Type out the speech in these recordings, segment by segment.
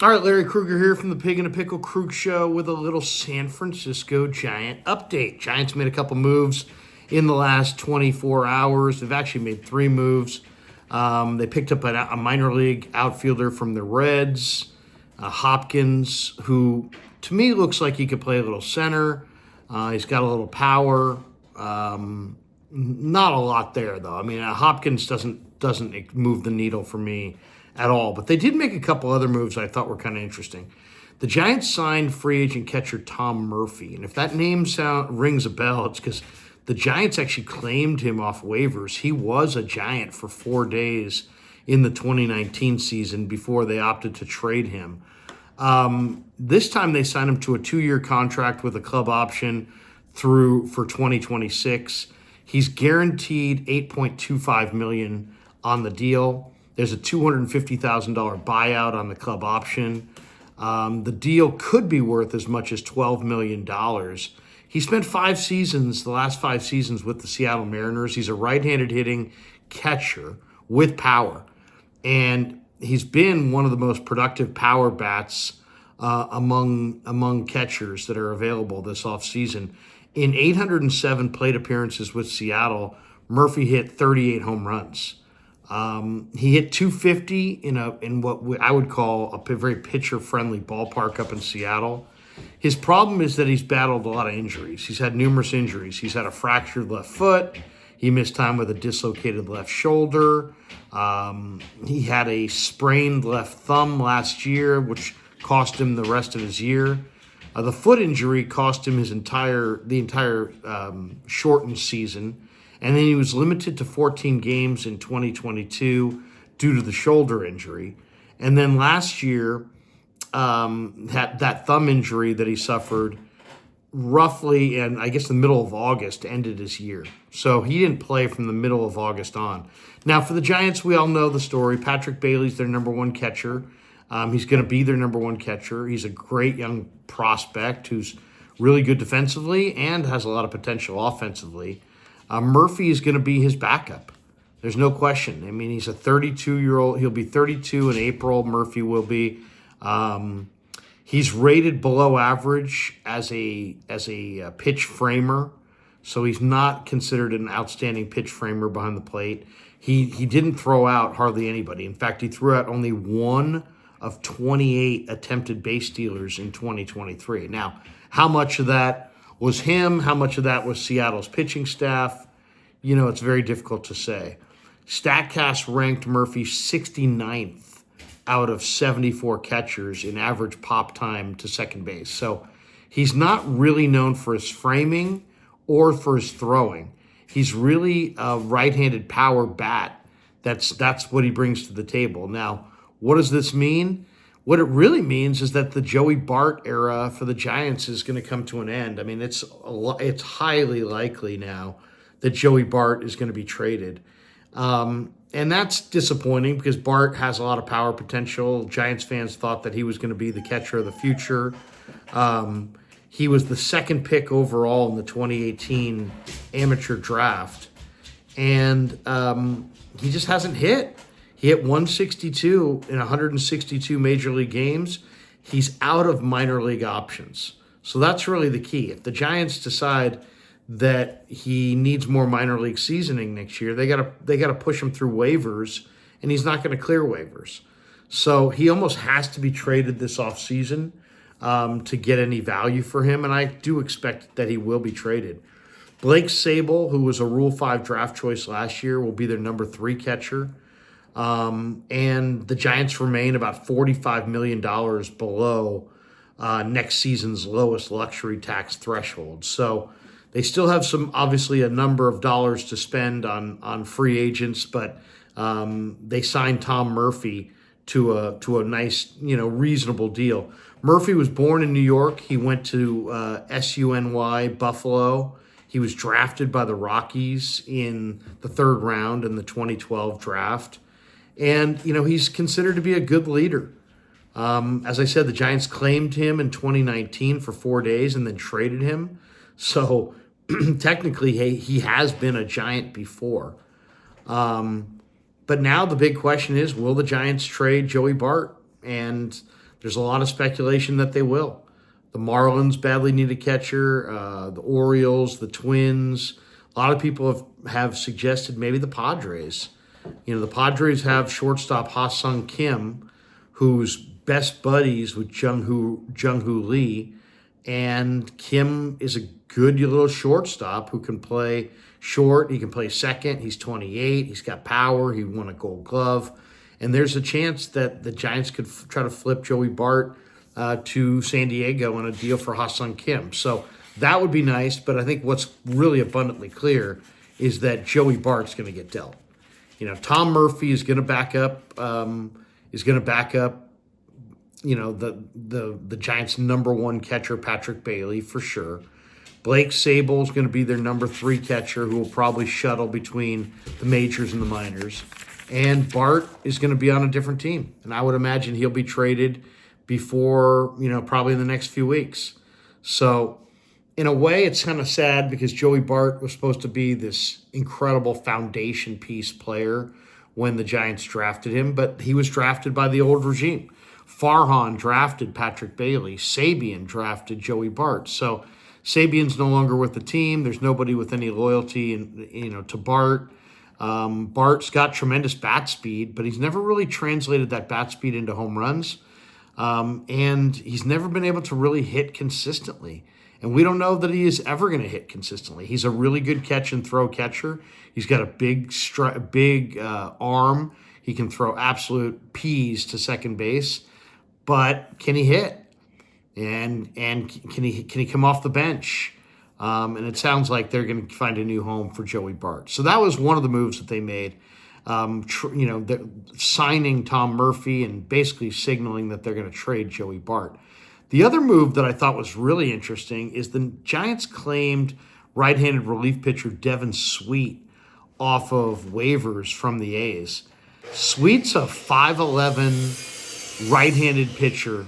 All right, Larry Krueger here from the Pig in a Pickle Krug Show with a little San Francisco Giant update. Giants made a couple moves in the last 24 hours. They've actually made three moves. They picked up a minor league outfielder from the Reds, Hopkins, who to me looks like he could play a little center. He's got a little power. Not a lot there, though. I mean, Hopkins doesn't move the needle for me at all. But they did make a couple other moves I thought were kind of interesting. The Giants signed free agent catcher Tom Murphy, and if that name rings a bell, it's because the Giants actually claimed him off waivers. He was a Giant for 4 days in the 2019 season before they opted to trade him. This time they signed him to a 2-year contract with a club option for 2026. He's guaranteed $8.25 million on the deal. There's a $250,000 buyout on the club option. The deal could be worth as much as $12 million. He spent the last 5 seasons with the Seattle Mariners. He's a right-handed hitting catcher with power. And he's been one of the most productive power bats among catchers that are available this offseason. In 807 plate appearances with Seattle, Murphy hit 38 home runs. He hit 250 in what I would call a very pitcher-friendly ballpark up in Seattle. His problem is that he's battled a lot of injuries. He's had numerous injuries. He's had a fractured left foot. He missed time with a dislocated left shoulder. He had a sprained left thumb last year, which cost him the rest of his year. The foot injury cost him the entire shortened season. And then he was limited to 14 games in 2022 due to the shoulder injury. And then last year, that thumb injury that he suffered roughly, and I guess the middle of August, ended his year. So he didn't play from the middle of August on. Now, for the Giants, we all know the story. Patrick Bailey's their number one catcher. He's going to be their number one catcher. He's a great young prospect who's really good defensively and has a lot of potential offensively. Murphy is going to be his backup. There's no question. I mean, he's a 32-year-old. He'll be 32 in April. Murphy will be. He's rated below average as a pitch framer, so he's not considered an outstanding pitch framer behind the plate. He didn't throw out hardly anybody. In fact, he threw out only 1 of 28 attempted base stealers in 2023. Now, how much of that was him? How much of that was Seattle's pitching staff? It's very difficult to say. StatCast ranked Murphy 69th out of 74 catchers in average pop time to second base. So he's not really known for his framing or for his throwing. He's really a right-handed power bat. That's what he brings to the table. Now, what does this mean? What it really means is that the Joey Bart era for the Giants is going to come to an end. I mean, it's highly likely now that Joey Bart is going to be traded. And that's disappointing because Bart has a lot of power potential. Giants fans thought that he was going to be the catcher of the future. He was the second pick overall in the 2018 amateur draft. And he just hasn't hit. He hit 162 in 162 major league games. He's out of minor league options. So that's really the key. If the Giants decide that he needs more minor league seasoning next year, they gotta push him through waivers, and he's not going to clear waivers. So he almost has to be traded this offseason to get any value for him, and I do expect that he will be traded. Blake Sable, who was a Rule 5 draft choice last year, will be their number 3 catcher. And the Giants remain about $45 million below next season's lowest luxury tax threshold. So they still have obviously a number of dollars to spend on free agents, but they signed Tom Murphy to a nice, reasonable deal. Murphy was born in New York. He went to SUNY Buffalo. He was drafted by the Rockies in the 3rd round in the 2012 draft. And, he's considered to be a good leader. As I said, the Giants claimed him in 2019 for 4 days and then traded him. So technically, he has been a Giant before. But now the big question is, will the Giants trade Joey Bart? And There's a lot of speculation that they will. The Marlins badly need a catcher. The Orioles, the Twins. A lot of people have suggested maybe the Padres. The Padres have shortstop Ha-Sung Kim, who's best buddies with Jung-Hoo Lee. And Kim is a good little shortstop who can play short. He can play second. He's 28. He's got power. He won a Gold Glove. And there's a chance that the Giants could try to flip Joey Bart to San Diego on a deal for Ha-Sung Kim. So that would be nice. But I think what's really abundantly clear is that Joey Bart's going to get dealt. Tom Murphy is going to back up. The Giants' number one catcher, Patrick Bailey, for sure. Blake Sable is going to be their number 3 catcher, who will probably shuttle between the majors and the minors. And Bart is going to be on a different team. And I would imagine he'll be traded before, probably in the next few weeks. So in a way, it's kind of sad because Joey Bart was supposed to be this incredible foundation piece player when the Giants drafted him, but he was drafted by the old regime. Farhan drafted Patrick Bailey. Sabian drafted Joey Bart. So Sabian's no longer with the team. There's nobody with any loyalty to Bart. Bart's got tremendous bat speed, but he's never really translated that bat speed into home runs. And he's never been able to really hit consistently. And we don't know that he is ever going to hit consistently. He's a really good catch and throw catcher. He's got a big arm. He can throw absolute peas to second base. But can he hit? And can he come off the bench? And it sounds like they're going to find a new home for Joey Bart. So that was one of the moves that they made. Signing Tom Murphy and basically signaling that they're going to trade Joey Bart. The other move that I thought was really interesting is the Giants claimed right-handed relief pitcher Devin Sweet off of waivers from the A's. Sweet's a 5'11" right-handed pitcher.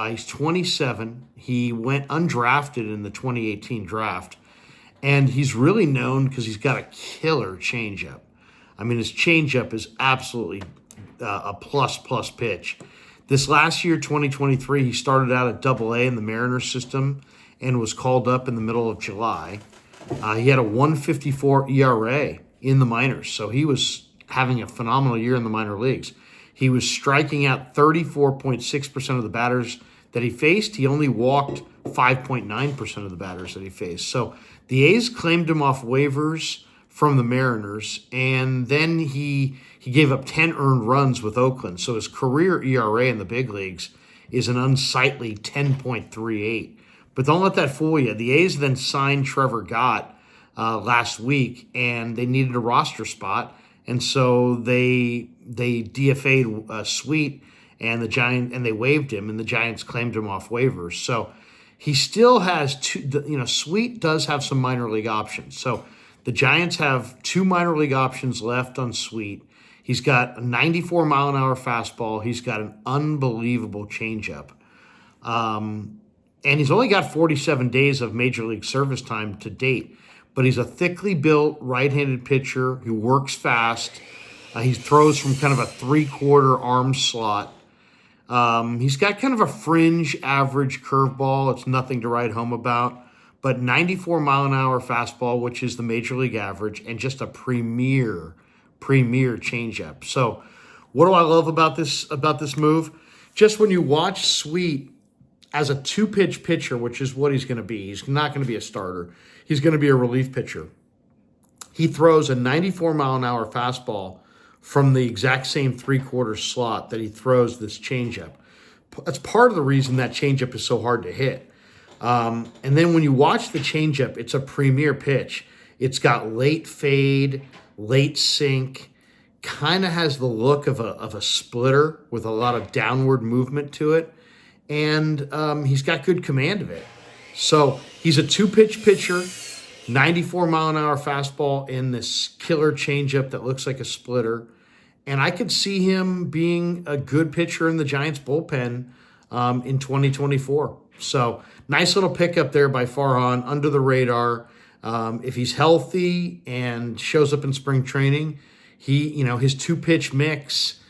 He's 27. He went undrafted in the 2018 draft. And he's really known because he's got a killer changeup. I mean, his changeup is absolutely a plus pitch. This last year, 2023, he started out at Double-A in the Mariners system and was called up in the middle of July. He had a 1.54 ERA in the minors, so he was having a phenomenal year in the minor leagues. He was striking out 34.6% of the batters that he faced. He only walked 5.9% of the batters that he faced. So the A's claimed him off waivers from the Mariners, and then he gave up 10 earned runs with Oakland. So his career ERA in the big leagues is an unsightly 10.38. But don't let that fool you. The A's then signed Trevor Gott last week, and they needed a roster spot, and so they DFA'd Sweet, and they waived him, and the Giants claimed him off waivers. So he still has Sweet does have some minor league options. So the Giants have 2 minor league options left on Sweet. He's got a 94-mile-an-hour fastball. He's got an unbelievable changeup. And he's only got 47 days of major league service time to date. But he's a thickly built right-handed pitcher who works fast. He throws from kind of a 3/4 arm slot. He's got kind of a fringe average curveball. It's nothing to write home about. But 94-mile-an-hour fastball, which is the major league average, and just a premier changeup. So what do I love about this move? Just when you watch Sweet as a 2-pitch pitcher, which is what he's going to be. He's not going to be a starter. He's going to be a relief pitcher. He throws a 94-mile-an-hour fastball from the exact same 3/4 slot that he throws this changeup. That's part of the reason that changeup is so hard to hit. And then when you watch the changeup, it's a premier pitch. It's got late fade, late sink, kind of has the look of a splitter with a lot of downward movement to it. And he's got good command of it. So he's a 2-pitch pitcher, 94-mile-an-hour fastball, and this killer changeup that looks like a splitter. And I could see him being a good pitcher in the Giants bullpen in 2024. So nice little pickup there by Farhan, under the radar. If he's healthy and shows up in spring training, his 2-pitch mix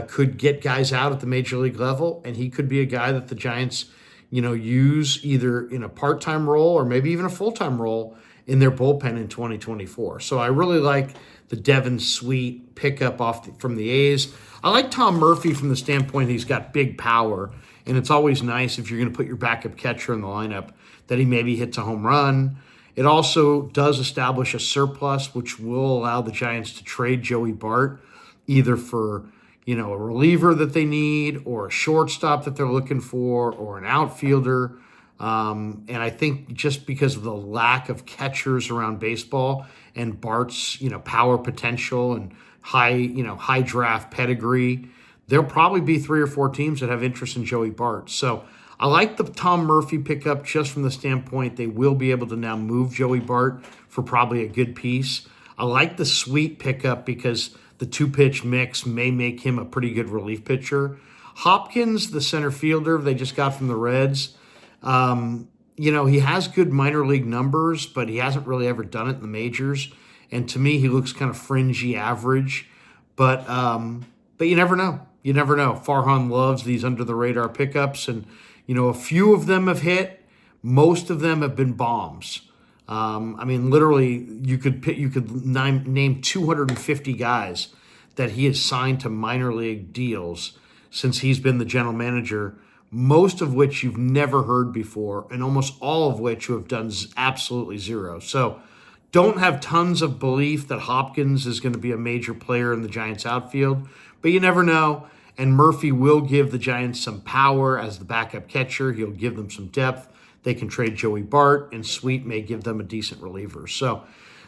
could get guys out at the major league level, and he could be a guy that the Giants, use either in a part-time role or maybe even a full-time role in their bullpen in 2024. So I really like the Devin Sweet pickup from the A's. I like Tom Murphy from the standpoint he's got big power, and it's always nice if you're going to put your backup catcher in the lineup that he maybe hits a home run. It also does establish a surplus, which will allow the Giants to trade Joey Bart either for a reliever that they need or a shortstop that they're looking for or an outfielder. And I think just because of the lack of catchers around baseball and Bart's, power potential and high draft pedigree, there'll probably be 3 or 4 teams that have interest in Joey Bart. So I like the Tom Murphy pickup just from the standpoint they will be able to now move Joey Bart for probably a good piece. I like the Sweet pickup because the 2-pitch mix may make him a pretty good relief pitcher. Hopkins, the center fielder they just got from the Reds, he has good minor league numbers, but he hasn't really ever done it in the majors. And to me, he looks kind of fringy average. But you never know. You never know. Farhan loves these under-the-radar pickups, and a few of them have hit. Most of them have been bombs. Literally, you could name 250 guys that he has signed to minor league deals since he's been the general manager, most of which you've never heard before, and almost all of which you have done absolutely zero. So don't have tons of belief that Hopkins is going to be a major player in the Giants outfield, but you never know. And Murphy will give the Giants some power as the backup catcher. He'll give them some depth. They can trade Joey Bart, and Sweet may give them a decent reliever. So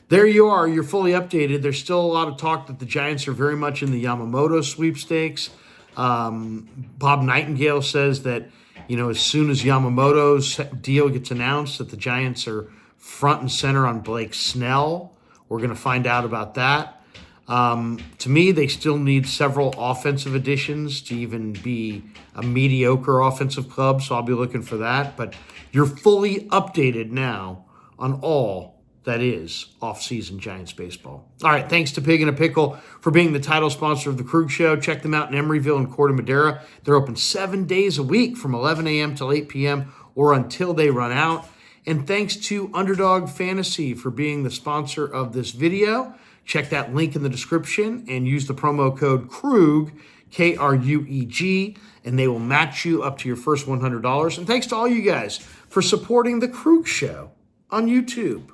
there you are. You're fully updated. There's still a lot of talk that the Giants are very much in the Yamamoto sweepstakes. Bob Nightingale says that, as soon as Yamamoto's deal gets announced, that the Giants are front and center on Blake Snell. We're going to find out about that. To me, they still need several offensive additions to even be a mediocre offensive club, so I'll be looking for that. But you're fully updated now on all that is off-season Giants baseball. All right, thanks to Pig and a Pickle for being the title sponsor of The Krug Show. Check them out in Emeryville and Corte Madera. They're open 7 days a week from 11 a.m. till 8 p.m. or until they run out. And thanks to Underdog Fantasy for being the sponsor of this video. Check that link in the description and use the promo code KRUG, K-R-U-E-G, and they will match you up to your first $100. And thanks to all you guys for supporting The Krug Show on YouTube.